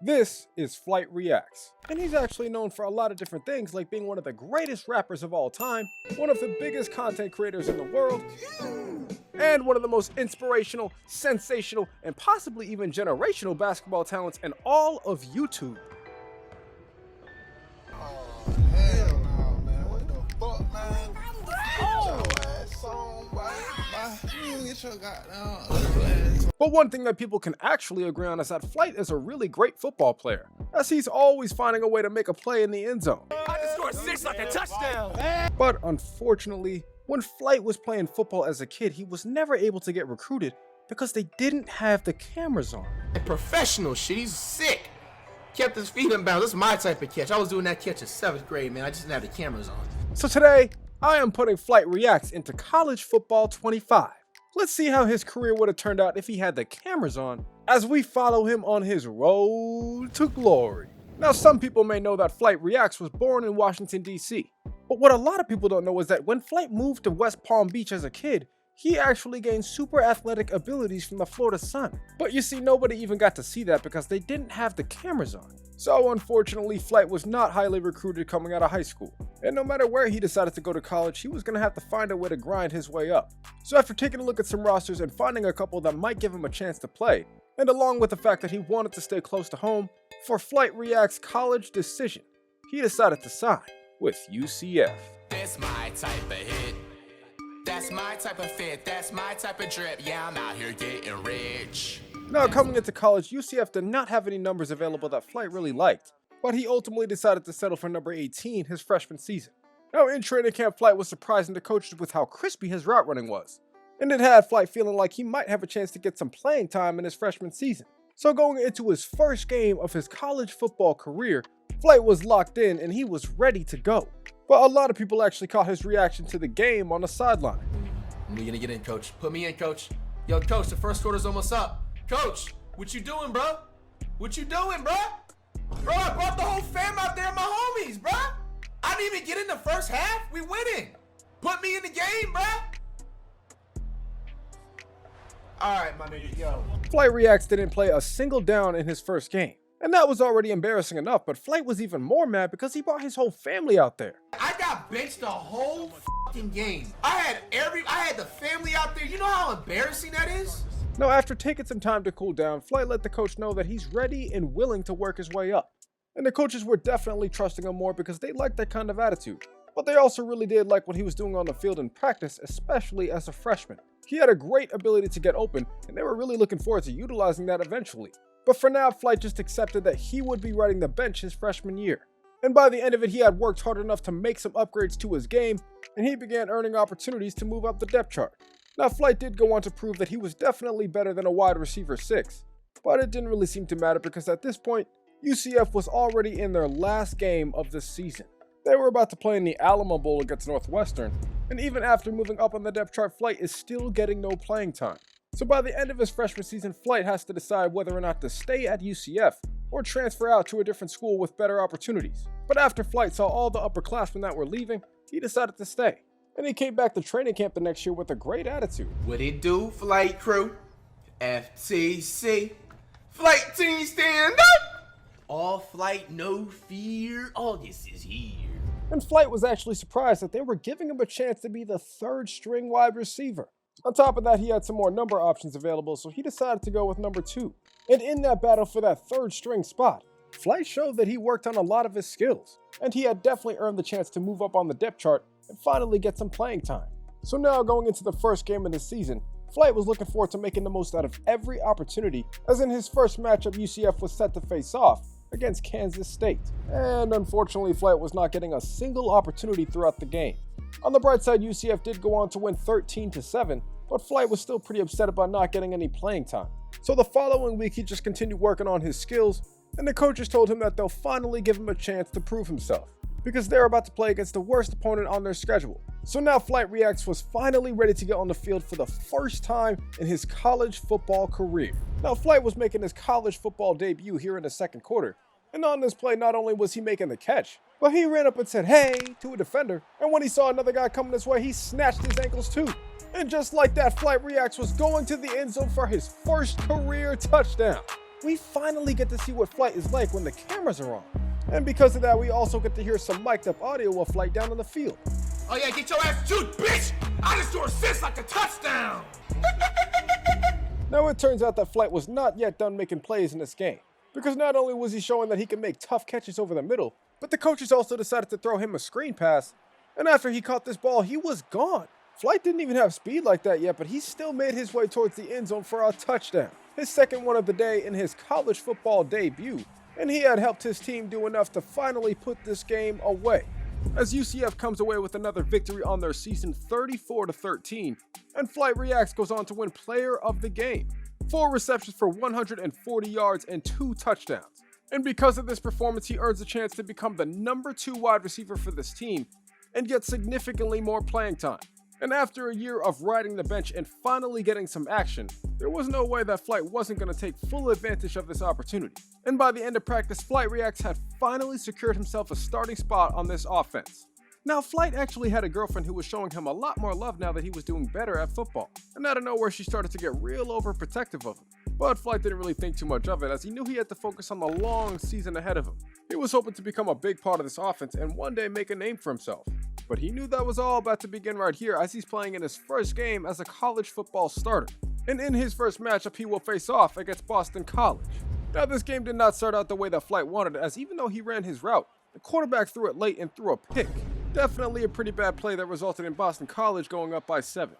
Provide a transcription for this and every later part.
This is FlightReacts, and he's actually known for a lot of different things, like being one of the greatest rappers of all time, one of the biggest content creators in the world, and one of the most inspirational, sensational, and possibly even generational basketball talents in all of YouTube. Oh, hell no, man. What the fuck, man? Get your ass on, boy. You get your goddamn. But one thing that people can actually agree on is that Flight is a really great football player, as he's always finding a way to make a play in the end zone. I just scored 6 like a touchdown. But unfortunately, when Flight was playing football as a kid, he was never able to get recruited because they didn't have the cameras on. Professional shit, he's sick. Kept his feet in bounds. That's my type of catch. I was doing that catch in 7th grade, man. I just didn't have the cameras on. So today, I am putting FlightReacts into college football 25. Let's see how his career would have turned out if he had the cameras on, as we follow him on his road to glory. Now, some people may know that FlightReacts was born in Washington, D.C. But what a lot of people don't know is that when Flight moved to West Palm Beach as a kid, he actually gained super athletic abilities from the Florida sun. But you see, nobody even got to see that because they didn't have the cameras on. So unfortunately, Flight was not highly recruited coming out of high school. And no matter where he decided to go to college, he was going to have to find a way to grind his way up. So after taking a look at some rosters and finding a couple that might give him a chance to play, and along with the fact that he wanted to stay close to home, for FlightReacts' college decision, he decided to sign with UCF. That's my type of hit. That's my type of fit. That's my type of drip. Yeah, I'm out here getting rich. Now, coming into college, UCF did not have any numbers available that Flight really liked, but he ultimately decided to settle for number 18 his freshman season. Now, in training camp, Flight was surprising the coaches with how crispy his route running was, and it had Flight feeling like he might have a chance to get some playing time in his freshman season. So going into his first game of his college football career, Flight was locked in and he was ready to go. But a lot of people actually caught his reaction to the game on the sideline. We're gonna get in, coach. Put me in, coach. Yo, coach, the first quarter's almost up. Coach, what you doing, bro? What you doing, bro? Bro, I brought the whole fam out there, my homies, bro. I didn't even get in the first half. We winning. Put me in the game, bro. All right, my nigga, yo. FlightReacts didn't play a single down in his first game. And that was already embarrassing enough, but Flight was even more mad because he brought his whole family out there. I got benched the whole fucking game. I had the family out there. You know how embarrassing that is? Now, after taking some time to cool down, Flight let the coach know that he's ready and willing to work his way up. And the coaches were definitely trusting him more because they liked that kind of attitude. But they also really did like what he was doing on the field in practice, especially as a freshman. He had a great ability to get open, and they were really looking forward to utilizing that eventually. But for now, Flight just accepted that he would be riding the bench his freshman year. And by the end of it, he had worked hard enough to make some upgrades to his game, and he began earning opportunities to move up the depth chart. Now, Flight did go on to prove that he was definitely better than a wide receiver 6, but it didn't really seem to matter because at this point, UCF was already in their last game of the season. They were about to play in the Alamo Bowl against Northwestern, and even after moving up on the depth chart, Flight is still getting no playing time. So by the end of his freshman season, Flight has to decide whether or not to stay at UCF or transfer out to a different school with better opportunities. But after Flight saw all the upperclassmen that were leaving, he decided to stay. And he came back to training camp the next year with a great attitude. What it do, flight crew? FTC. Flight team stand up! All flight, no fear. All this is here. And Flight was actually surprised that they were giving him a chance to be the third string wide receiver. On top of that, he had some more number options available, so he decided to go with number 2. And in that battle for that third string spot, Flight showed that he worked on a lot of his skills, and he had definitely earned the chance to move up on the depth chart and finally get some playing time. So now going into the first game of the season, Flight was looking forward to making the most out of every opportunity, as in his first matchup UCF was set to face off against Kansas State. And unfortunately, Flight was not getting a single opportunity throughout the game. On the bright side, UCF did go on to win 13-7, but Flight was still pretty upset about not getting any playing time. So the following week, he just continued working on his skills, and the coaches told him that they'll finally give him a chance to prove himself, because they're about to play against the worst opponent on their schedule. So now FlightReacts was finally ready to get on the field for the first time in his college football career. Now, Flight was making his college football debut here in the second quarter, and on this play, not only was he making the catch, but he ran up and said, "Hey," to a defender, and when he saw another guy coming this way, he snatched his ankles too. And just like that, FlightReacts was going to the end zone for his first career touchdown. we finally get to see what Flight is like when the cameras are on. And because of that, we also get to hear some mic'd up audio of Flight down on the field. Oh yeah, get your ass shoot, bitch! I just threw assists like a touchdown! Now it turns out that Flight was not yet done making plays in this game, because not only was he showing that he can make tough catches over the middle, but the coaches also decided to throw him a screen pass, and after he caught this ball, he was gone. Flight didn't even have speed like that yet, but he still made his way towards the end zone for a touchdown, his second one of the day in his college football debut, and he had helped his team do enough to finally put this game away, as UCF comes away with another victory on their season 34-13, and FlightReacts goes on to win Player of the Game, 4 receptions for 140 yards and 2 touchdowns. And because of this performance, he earns a chance to become the number 2 wide receiver for this team and get significantly more playing time. And after a year of riding the bench and finally getting some action, there was no way that Flight wasn't going to take full advantage of this opportunity. And by the end of practice, FlightReacts had finally secured himself a starting spot on this offense. Now, Flight actually had a girlfriend who was showing him a lot more love now that he was doing better at football, and out of nowhere she started to get real overprotective of him. But Flight didn't really think too much of it, as he knew he had to focus on the long season ahead of him. He was hoping to become a big part of this offense and one day make a name for himself. But he knew that was all about to begin right here, as he's playing in his first game as a college football starter. And in his first matchup, he will face off against Boston College. Now, this game did not start out the way that Flight wanted, as even though he ran his route, the quarterback threw it late and threw a pick. Definitely a pretty bad play that resulted in Boston College going up by 7.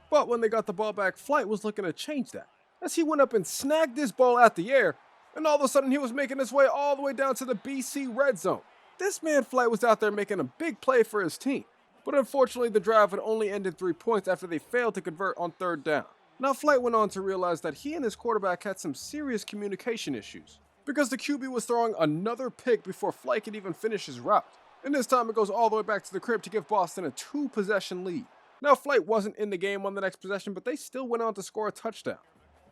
But when they got the ball back, Flight was looking to change that, as he went up and snagged this ball out the air, and all of a sudden he was making his way all the way down to the BC red zone. This man Flight was out there making a big play for his team, but unfortunately the drive would only end in 3 points after they failed to convert on 3rd down. Now, Flight went on to realize that he and his quarterback had some serious communication issues, because the QB was throwing another pick before Flight could even finish his route. And this time it goes all the way back to the crib to give Boston a 2-possession lead. Now, Flight wasn't in the game on the next possession, but they still went on to score a touchdown.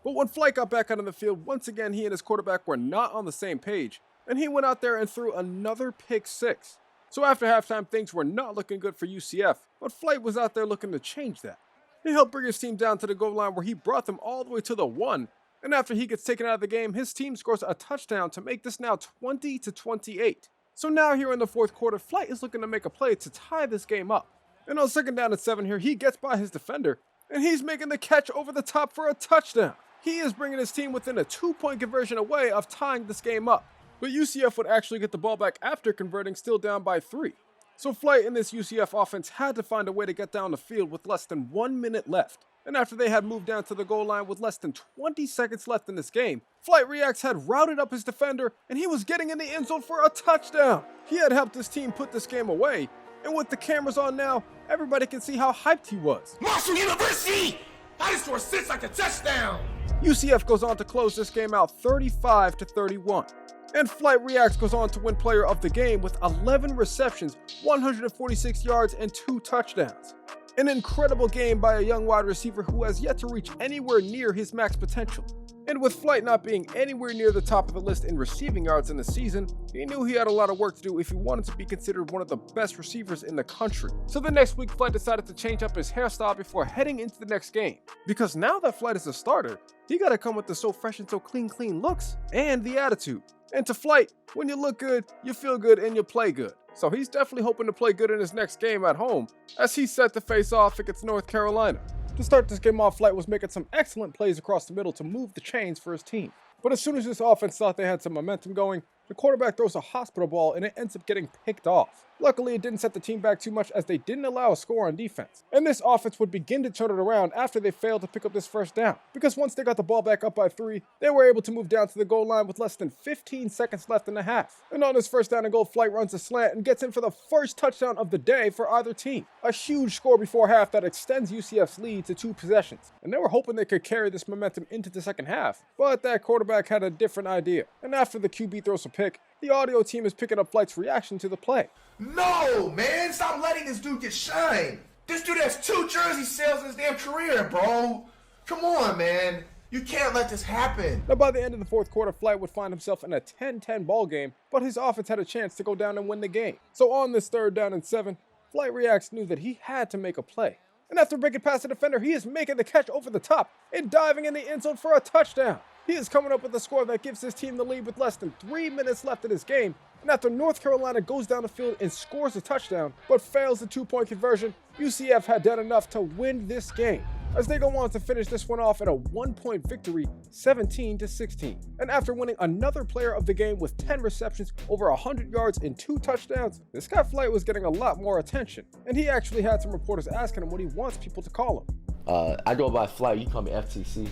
But when Flight got back out on the field, once again he and his quarterback were not on the same page, and he went out there and threw another pick 6. So after halftime, things were not looking good for UCF, but Flight was out there looking to change that. He helped bring his team down to the goal line, where he brought them all the way to the 1, and after he gets taken out of the game, his team scores a touchdown to make this now 20-28. So now here in the 4th quarter, Flight is looking to make a play to tie this game up. And on 2nd down and 7 here, he gets by his defender, and he's making the catch over the top for a touchdown. He is bringing his team within a 2-point conversion away of tying this game up. But UCF would actually get the ball back after converting, still down by 3. So Flight in this UCF offense had to find a way to get down the field with less than 1 minute left. And after they had moved down to the goal line with less than 20 seconds left in this game, FlightReacts had routed up his defender, and he was getting in the end zone for a touchdown. He had helped his team put this game away, and with the cameras on now, everybody can see how hyped he was. Marshall University! I just threw assists like a touchdown! UCF goes on to close this game out 35-31. And FlightReacts goes on to win Player of the Game with 11 receptions, 146 yards, and 2 touchdowns. An incredible game by a young wide receiver who has yet to reach anywhere near his max potential. And with Flight not being anywhere near the top of the list in receiving yards in the season, he knew he had a lot of work to do if he wanted to be considered one of the best receivers in the country. So the next week, Flight decided to change up his hairstyle before heading into the next game. Because now that Flight is a starter, he gotta come with the so fresh and so clean looks and the attitude. And to Flight, when you look good, you feel good, and you play good. So he's definitely hoping to play good in his next game at home, as he's set to face off against North Carolina. To start this game off, Flight was making some excellent plays across the middle to move the chains for his team. But as soon as this offense thought they had some momentum going, the quarterback throws a hospital ball and it ends up getting picked off. Luckily, it didn't set the team back too much, as they didn't allow a score on defense. And this offense would begin to turn it around after they failed to pick up this 1st down. Because once they got the ball back up by 3, they were able to move down to the goal line with less than 15 seconds left in the half. And on this 1st down and goal, Flight runs a slant and gets in for the first touchdown of the day for either team. A huge score before half that extends UCF's lead to 2 possessions. And they were hoping they could carry this momentum into the 2nd half, but that quarterback had a different idea. And after the QB throws a pick, the audio team is picking up Flight's reaction to the play. No, man, stop letting this dude get shine. This dude has 2 jersey sales in his damn career, bro. Come on, man. You can't let this happen. Now, by the end of the 4th quarter, Flight would find himself in a 10-10 ball game, but his offense had a chance to go down and win the game. So on this 3rd down and 7, FlightReacts knew that he had to make a play. And after breaking past the defender, he is making the catch over the top and diving in the end zone for a touchdown. He is coming up with a score that gives his team the lead with less than 3 minutes left in this game, and after North Carolina goes down the field and scores a touchdown, but fails the 2-point conversion, UCF had done enough to win this game, as they go on to finish this one off in a 1-point victory, 17-16. And after winning another player of the game with 10 receptions, over 100 yards and 2 touchdowns, this guy Flight was getting a lot more attention, and he actually had some reporters asking him what he wants people to call him. I go by Flight, you call me FTC.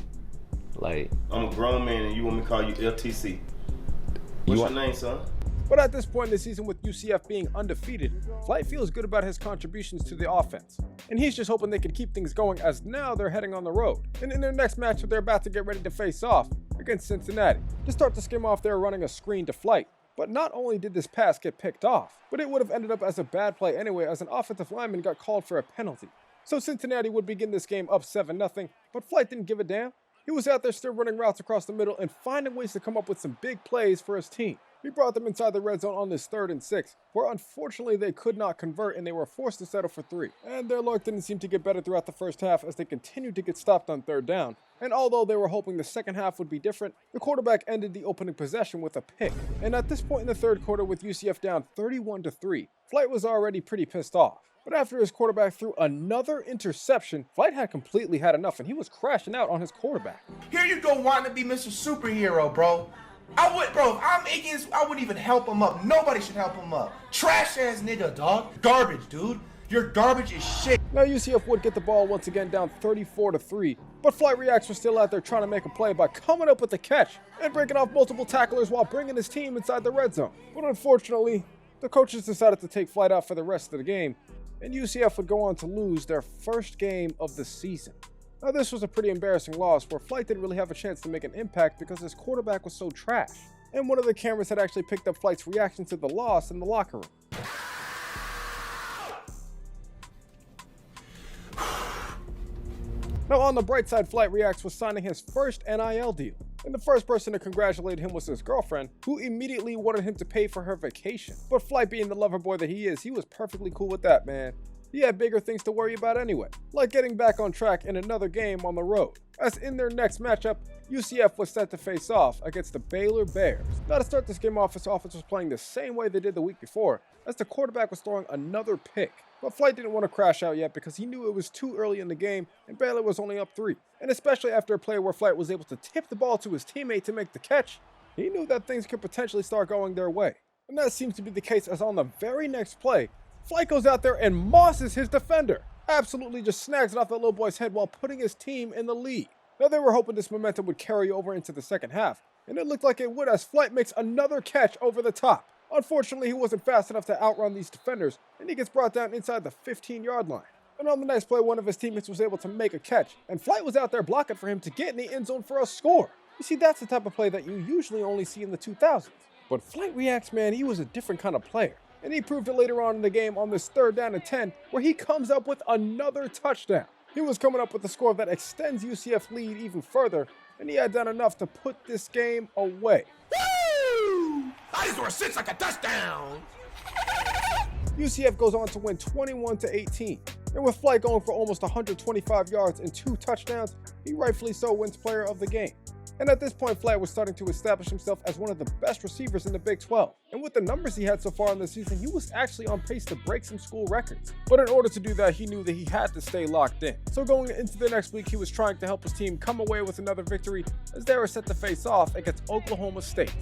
Like, I'm a grown man and you want me to call you LTC. What's your name, son? But at this point in the season, with UCF being undefeated, Flight feels good about his contributions to the offense. And he's just hoping they can keep things going, as now they're heading on the road. And in their next matchup, they're about to get ready to face off against Cincinnati. To start the game off, they're running a screen to Flight. But not only did this pass get picked off, but it would have ended up as a bad play anyway, as an offensive lineman got called for a penalty. So Cincinnati would begin this game up 7-0, but Flight didn't give a damn. He was out there still running routes across the middle and finding ways to come up with some big plays for his team. He brought them inside the red zone on this 3rd and 6, where unfortunately they could not convert and they were forced to settle for 3. And their luck didn't seem to get better throughout the first half, as they continued to get stopped on 3rd down. And although they were hoping the second half would be different, the quarterback ended the opening possession with a pick. And at this point in the 3rd quarter, with UCF down 31-3, Flight was already pretty pissed off. But after his quarterback threw another interception, Flight had completely had enough, and he was crashing out on his quarterback. Here you go wanting to be Mr. Superhero, bro. If I'm Higgins, I wouldn't even help him up. Nobody should help him up. Trash ass nigga, dog. Garbage, dude. Your garbage is shit. Now UCF would get the ball once again down 34-3, but FlightReacts was still out there trying to make a play by coming up with the catch and breaking off multiple tacklers while bringing his team inside the red zone. But unfortunately, the coaches decided to take Flight out for the rest of the game, and UCF would go on to lose their first game of the season. Now this was a pretty embarrassing loss, where Flight didn't really have a chance to make an impact because his quarterback was so trash. And one of the cameras had actually picked up Flight's reaction to the loss in the locker room. Now on the bright side, FlightReacts was signing his first NIL deal. And the first person to congratulate him was his girlfriend, who immediately wanted him to pay for her vacation. But Flight, being the lover boy that he is, he was perfectly cool with that, man. He had bigger things to worry about anyway, like getting back on track in another game on the road. As in their next matchup, UCF was set to face off against the Baylor Bears. Now to start this game off, his offense was playing the same way they did the week before, as the quarterback was throwing another pick. But Flight didn't want to crash out yet because he knew it was too early in the game and Baylor was only up 3. And especially after a play where Flight was able to tip the ball to his teammate to make the catch, he knew that things could potentially start going their way. And that seems to be the case, as on the very next play, Flight goes out there and mosses his defender. Absolutely just snags it off that little boy's head while putting his team in the lead. Now they were hoping this momentum would carry over into the second half, and it looked like it would, as Flight makes another catch over the top. Unfortunately, he wasn't fast enough to outrun these defenders, and he gets brought down inside the 15-yard line. And on the next play, one of his teammates was able to make a catch, and Flight was out there blocking for him to get in the end zone for a score. You see, that's the type of play that you usually only see in the 2000s. But FlightReacts, man, he was a different kind of player. And he proved it later on in the game on this 3rd down and 10, where he comes up with another touchdown. He was coming up with a score that extends UCF's lead even further, and he had done enough to put this game away. Woo! I just scored 6 like a touchdown. UCF goes on to win 21-18. And with Flight going for almost 125 yards and 2 touchdowns, he rightfully so wins player of the game. And at this point, Flight was starting to establish himself as one of the best receivers in the Big 12. And with the numbers he had so far in the season, he was actually on pace to break some school records. But in order to do that, he knew that he had to stay locked in. So going into the next week, he was trying to help his team come away with another victory, as they were set to face off against Oklahoma State.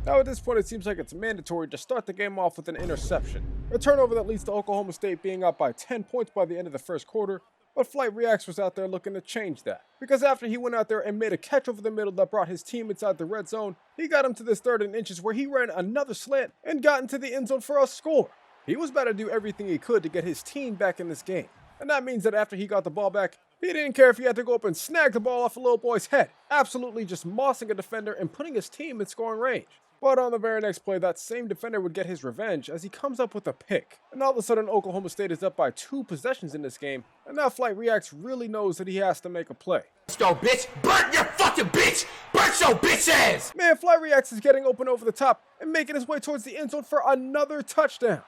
Now at this point, it seems like it's mandatory to start the game off with an interception, a turnover that leads to Oklahoma State being up by 10 points by the end of the first quarter. But FlightReacts was out there looking to change that, because after he went out there and made a catch over the middle that brought his team inside the red zone, he got him to this 3rd and inches, where he ran another slant and got into the end zone for a score. He was about to do everything he could to get his team back in this game. And that means that after he got the ball back, he didn't care if he had to go up and snag the ball off a little boy's head, absolutely just mossing a defender and putting his team in scoring range. But on the very next play, that same defender would get his revenge as he comes up with a pick. And all of a sudden, Oklahoma State is up by 2 possessions in this game, and now FlightReacts really knows that he has to make a play. Let's go, bitch. Burn your fucking bitch. Burn your bitch ass. Man, FlightReacts is getting open over the top and making his way towards the end zone for another touchdown.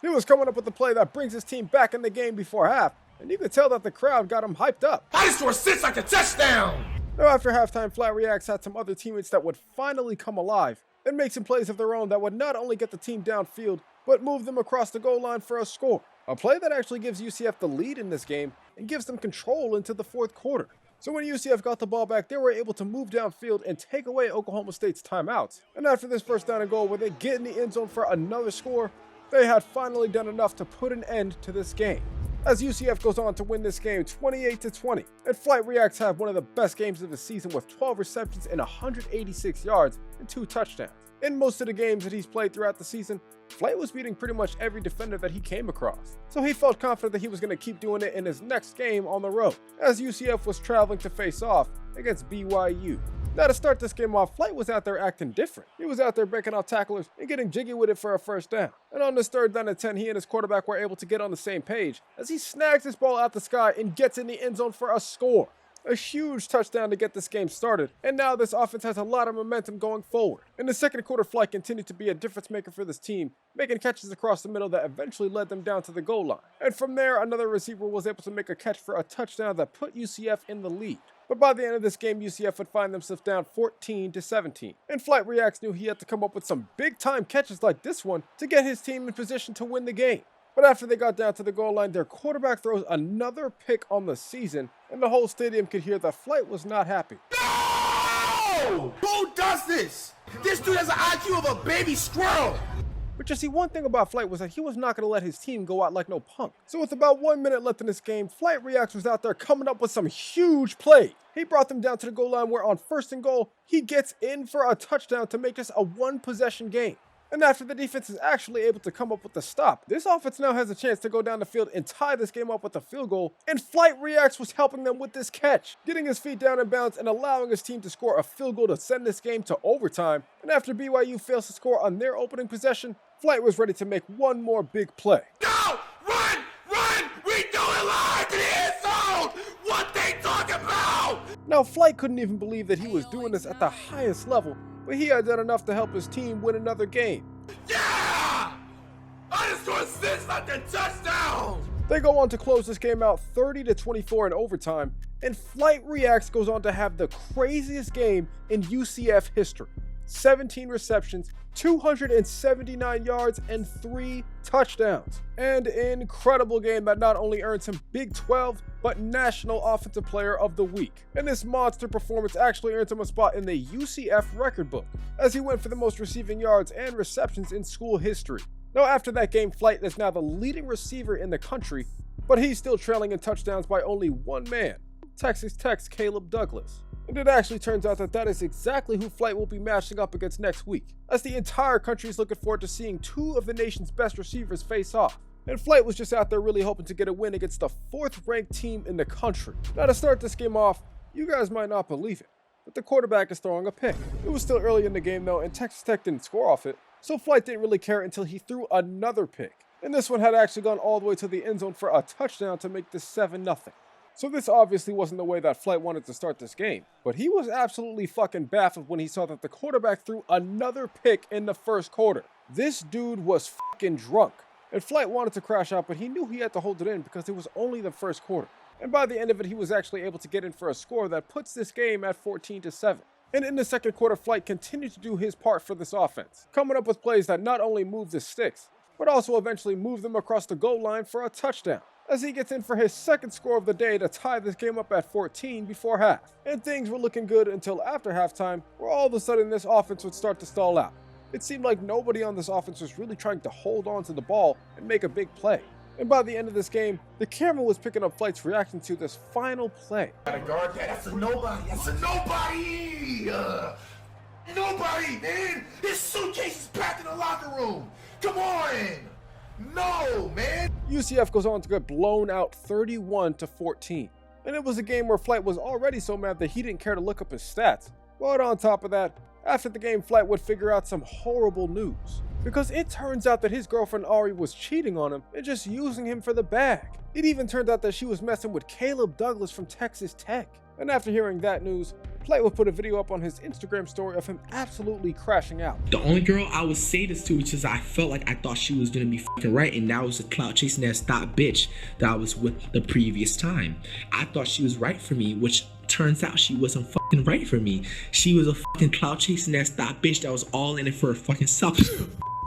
He was coming up with a play that brings his team back in the game before half, and you could tell that the crowd got him hyped up. I just scored 6 like a touchdown. Now after halftime, FlightReacts had some other teammates that would finally come alive and make some plays of their own that would not only get the team downfield, but move them across the goal line for a score. A play that actually gives UCF the lead in this game and gives them control into the fourth quarter. So when UCF got the ball back, they were able to move downfield and take away Oklahoma State's timeouts. And after this first down and goal where they get in the end zone for another score, they had finally done enough to put an end to this game, as UCF goes on to win this game 28-20. And FlightReacts have one of the best games of the season with 12 receptions and 186 yards and 2 touchdowns. In most of the games that he's played throughout the season, Flight was beating pretty much every defender that he came across. So he felt confident that he was going to keep doing it in his next game on the road, as UCF was traveling to face off against BYU. Now to start this game off, Flight was out there acting different. He was out there breaking out tacklers and getting jiggy with it for a first down. And on this third down and 10, he and his quarterback were able to get on the same page as he snags this ball out the sky and gets in the end zone for a score. A huge touchdown to get this game started, and now this offense has a lot of momentum going forward. In the second quarter, Flight continued to be a difference maker for this team, making catches across the middle that eventually led them down to the goal line. And from there, another receiver was able to make a catch for a touchdown that put UCF in the lead. But by the end of this game, UCF would find themselves down 14-17. And FlightReacts knew he had to come up with some big-time catches like this one to get his team in position to win the game. But after they got down to the goal line, their quarterback throws another pick on the season, and the whole stadium could hear that Flight was not happy. No! Who does this? This dude has an IQ of a baby squirrel! But you see, one thing about Flight was that he was not going to let his team go out like no punk. So with about 1 minute left in this game, FlightReacts was out there coming up with some huge plays. He brought them down to the goal line where on first and goal, he gets in for a touchdown to make this a one-possession game. And after the defense is actually able to come up with the stop, this offense now has a chance to go down the field and tie this game up with a field goal, and FlightReacts was helping them with this catch, getting his feet down in bounds and allowing his team to score a field goal to send this game to overtime. And after BYU fails to score on their opening possession, Flight was ready to make one more big play. Go! Run! Run! We do it live to the end zone! What they talking about? Now, Flight couldn't even believe that he was doing this at the highest level, but he had done enough to help his team win another game. Yeah! I just scored 6 fucking touchdowns! They go on to close this game out 30-24 in overtime, and FlightReacts goes on to have the craziest game in UCF history. 17 receptions, 279 yards, and 3 touchdowns. An incredible game that not only earns him Big 12, but National Offensive Player of the Week. And this monster performance actually earns him a spot in the UCF record book, as he went for the most receiving yards and receptions in school history. Now after that game, Flight is now the leading receiver in the country, but he's still trailing in touchdowns by only one man, Texas Tech's Caleb Douglas. And it actually turns out that is exactly who Flight will be matching up against next week, as the entire country is looking forward to seeing 2 of the nation's best receivers face off. And Flight was just out there really hoping to get a win against the 4th-ranked team in the country. Now to start this game off, you guys might not believe it, but the quarterback is throwing a pick. It was still early in the game though, and Texas Tech didn't score off it, so Flight didn't really care until he threw another pick. And this one had actually gone all the way to the end zone for a touchdown to make this 7-0. So this obviously wasn't the way that Flight wanted to start this game, but he was absolutely fucking baffled when he saw that the quarterback threw another pick in the first quarter. This dude was fucking drunk, and Flight wanted to crash out, but he knew he had to hold it in because it was only the first quarter. And by the end of it, he was actually able to get in for a score that puts this game at 14-7. And in the second quarter, Flight continued to do his part for this offense, coming up with plays that not only moved the sticks, but also eventually moved them across the goal line for a touchdown, as he gets in for his second score of the day to tie this game up at 14 before half. And things were looking good until after halftime, where all of a sudden this offense would start to stall out. It seemed like nobody on this offense was really trying to hold on to the ball and make a big play. And by the end of this game, the camera was picking up Flight's reaction to this final play. Gotta guard that. That's a nobody. That's a nobody. Nobody, man. His suitcase is packed in the locker room. Come on. No, man. UCF goes on to get blown out 31-14. And it was a game where Flight was already so mad that he didn't care to look up his stats. But on top of that, after the game, Flight would figure out some horrible news, because it turns out that his girlfriend Ari was cheating on him and just using him for the bag. It even turned out that she was messing with Caleb Douglas from Texas Tech. And after hearing that news, Flight would put a video up on his Instagram story of him absolutely crashing out. The only girl I would say this to, which is I felt like I thought she was gonna be fucking right, and that was the clout chasing ass thought bitch that I was with the previous time. I thought she was right for me, which Turns out she wasn't fucking right for me. She was a fucking clout chasing ass thought bitch that was all in it for her fucking self. Fuck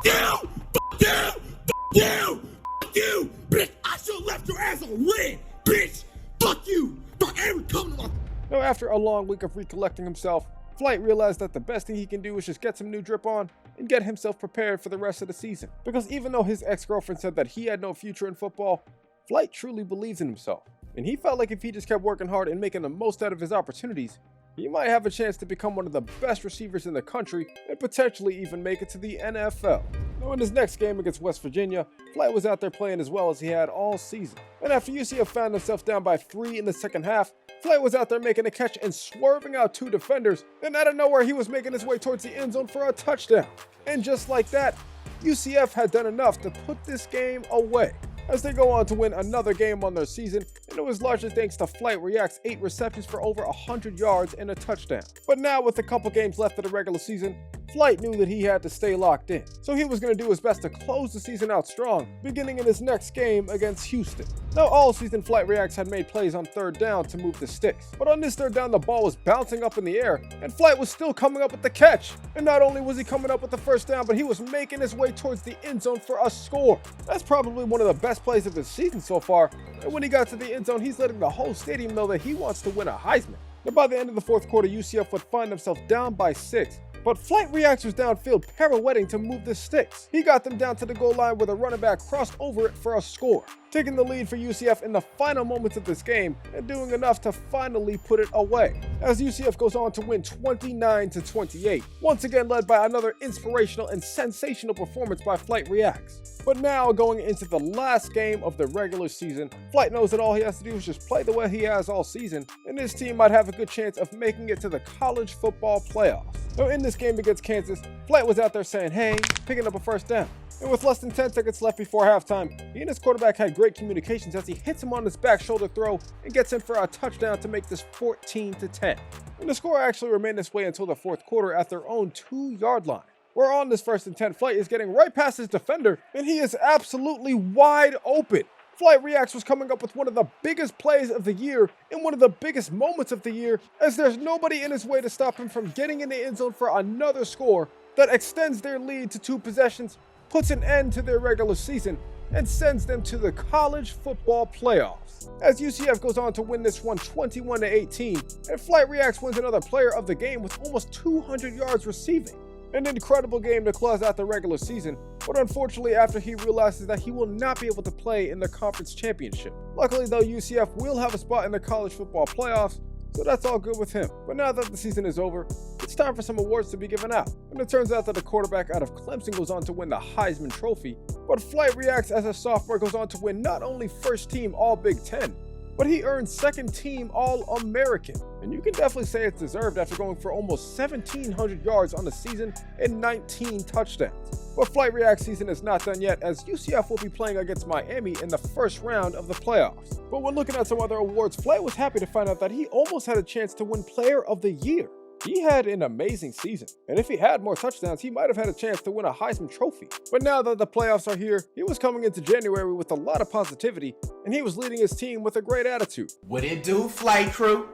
you! Fuck you! Fuck you! Fuck you! Bitch, I should have left your ass on red! Bitch! Fuck you! Fuck every coming on. Now, after a long week of recollecting himself, Flight realized that the best thing he can do is just get some new drip on and get himself prepared for the rest of the season. Because even though his ex-girlfriend said that he had no future in football, Flight truly believes in himself. And he felt like if he just kept working hard and making the most out of his opportunities, he might have a chance to become one of the best receivers in the country and potentially even make it to the NFL. Now, in his next game against West Virginia, Flight was out there playing as well as he had all season. And after UCF found himself down by 3 in the second half, Flight was out there making a catch and swerving out 2 defenders, and out of nowhere he was making his way towards the end zone for a touchdown. And just like that, UCF had done enough to put this game away, as they go on to win another game on their season, and it was largely thanks to FlightReacts' 8 receptions for over 100 yards and a touchdown. But now with a couple games left of the regular season, Flight knew that he had to stay locked in, so he was going to do his best to close the season out strong, beginning in his next game against Houston. Now, all season FlightReacts had made plays on 3rd down to move the sticks, but on this 3rd down the ball was bouncing up in the air, and Flight was still coming up with the catch. And not only was he coming up with the 1st down, but he was making his way towards the end zone for a score. That's probably one of the best plays of the season so far, and when he got to the end zone, he's letting the whole stadium know that he wants to win a Heisman. Now, by the end of the 4th quarter, UCF would find themselves down by 6, but FlightReacts was downfield pirouetting to move the sticks. He got them down to the goal line where the running back crossed over it for a score, taking the lead for UCF in the final moments of this game and doing enough to finally put it away, as UCF goes on to win 29-28, once again led by another inspirational and sensational performance by FlightReacts. But now, going into the last game of the regular season, Flight knows that all he has to do is just play the way he has all season, and his team might have a good chance of making it to the college football playoffs. Now, in this game against Kansas, Flight was out there saying, hey, picking up a 1st down. And with less than 10 seconds left before halftime, he and his quarterback had great communications as he hits him on his back shoulder throw and gets in for a touchdown to make this 14-10. And the score actually remained this way until the 4th quarter at their own 2-yard line, where on this 1st and 10, Flight is getting right past his defender, and he is absolutely wide open. FlightReacts was coming up with one of the biggest plays of the year and one of the biggest moments of the year, as there's nobody in his way to stop him from getting in the end zone for another score that extends their lead to 2 possessions, puts an end to their regular season, and sends them to the college football playoffs. As UCF goes on to win this one 21-18, and FlightReacts wins another player of the game with almost 200 yards receiving. An incredible game to close out the regular season, but unfortunately after he realizes that he will not be able to play in the conference championship. Luckily though, UCF will have a spot in the college football playoffs, so that's all good with him. But now that the season is over, it's time for some awards to be given out. And it turns out that the quarterback out of Clemson goes on to win the Heisman Trophy, but FlightReacts as a sophomore goes on to win not only 1st team All Big Ten, but he earned 2nd team All-American. And you can definitely say it's deserved after going for almost 1,700 yards on the season and 19 touchdowns. But FlightReacts' season is not done yet, as UCF will be playing against Miami in the 1st round of the playoffs. But when looking at some other awards, Flight was happy to find out that he almost had a chance to win Player of the Year. He had an amazing season, and if he had more touchdowns, he might have had a chance to win a Heisman Trophy. But now that the playoffs are here, he was coming into January with a lot of positivity, and he was leading his team with a great attitude. What it do, flight crew?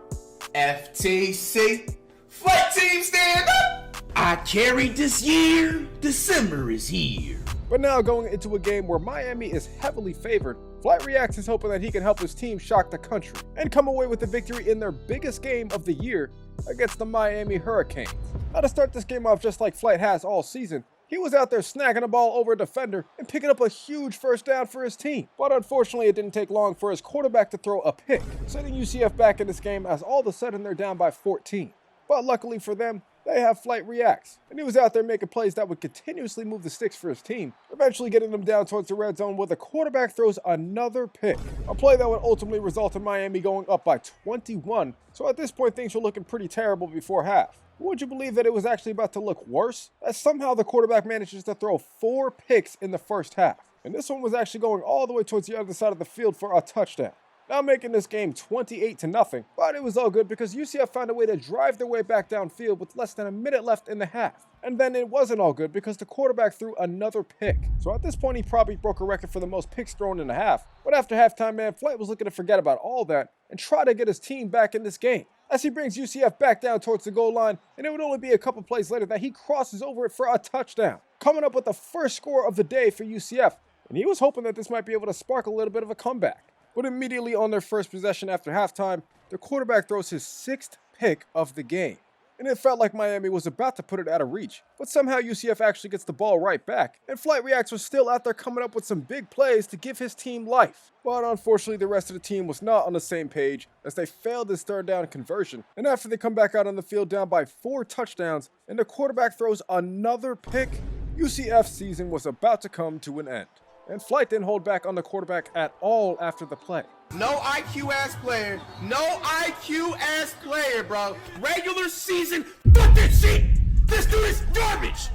FTC. Flight team stand up! I carried this year. December is here. But now going into a game where Miami is heavily favored, FlightReacts is hoping that he can help his team shock the country and come away with the victory in their biggest game of the year against the Miami Hurricanes. Now to start this game off just like Flight has all season, he was out there snagging the ball over a defender and picking up a huge 1st down for his team. But unfortunately, it didn't take long for his quarterback to throw a pick, sending UCF back in this game as all of a sudden they're down by 14. But luckily for them, they have FlightReacts, and he was out there making plays that would continuously move the sticks for his team, eventually getting them down towards the red zone where the quarterback throws another pick, a play that would ultimately result in Miami going up by 21, so at this point things were looking pretty terrible before half. Would you believe that it was actually about to look worse, as somehow the quarterback manages to throw 4 picks in the 1st half, and this one was actually going all the way towards the other side of the field for a touchdown, now making this game 28-0, but it was all good because UCF found a way to drive their way back downfield with less than a minute left in the half. And then it wasn't all good because the quarterback threw another pick. So at this point, he probably broke a record for the most picks thrown in a half. But after halftime, man, Flight was looking to forget about all that and try to get his team back in this game. as he brings UCF back down towards the goal line, and it would only be a couple plays later that he crosses over it for a touchdown, coming up with the first score of the day for UCF, and he was hoping that this might be able to spark a little bit of a comeback. But immediately on their first possession after halftime, the quarterback throws his 6th pick of the game. And it felt like Miami was about to put it out of reach, but somehow UCF actually gets the ball right back, and FlightReacts was still out there coming up with some big plays to give his team life. But unfortunately, the rest of the team was not on the same page, as they failed this third down conversion, and after they come back out on the field down by 4 touchdowns, and the quarterback throws another pick, UCF's season was about to come to an end. And Flight didn't hold back on the quarterback at all after the play. No IQ ass player. No IQ ass player, bro. Regular season. Fuck that shit. This dude is garbage.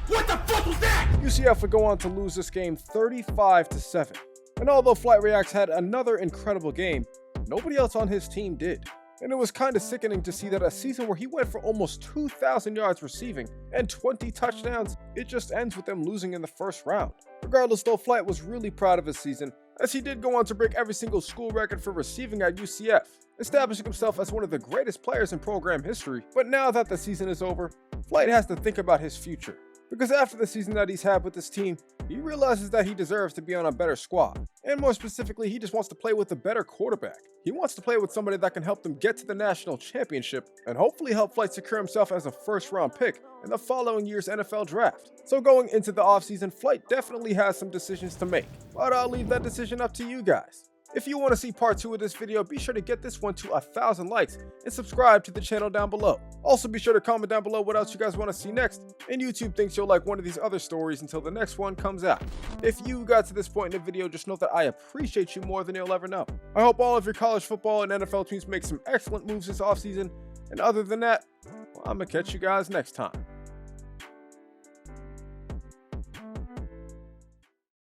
What the fuck was that? UCF would go on to lose this game 35-7. And although FlightReacts had another incredible game, nobody else on his team did. And it was kind of sickening to see that a season where he went for almost 2,000 yards receiving and 20 touchdowns, it just ends with them losing in the first round. Regardless though, Flight was really proud of his season, as he did go on to break every single school record for receiving at UCF, establishing himself as one of the greatest players in program history. But now that the season is over, Flight has to think about his future. Because after the season that he's had with this team, he realizes that he deserves to be on a better squad. And more specifically, he just wants to play with a better quarterback. He wants to play with somebody that can help them get to the national championship and hopefully help Flight secure himself as a first-round pick in the following year's NFL draft. So going into the offseason, Flight definitely has some decisions to make, but I'll leave that decision up to you guys. If you want to see part 2 of this video, be sure to get this one to 1,000 likes and subscribe to the channel down below. Also be sure to comment down below what else you guys want to see next, and YouTube thinks you'll like one of these other stories until the next one comes out. If you got to this point in the video, just know that I appreciate you more than you'll ever know. I hope all of your college football and NFL teams make some excellent moves this offseason, and other than that, well, I'm going to catch you guys next time.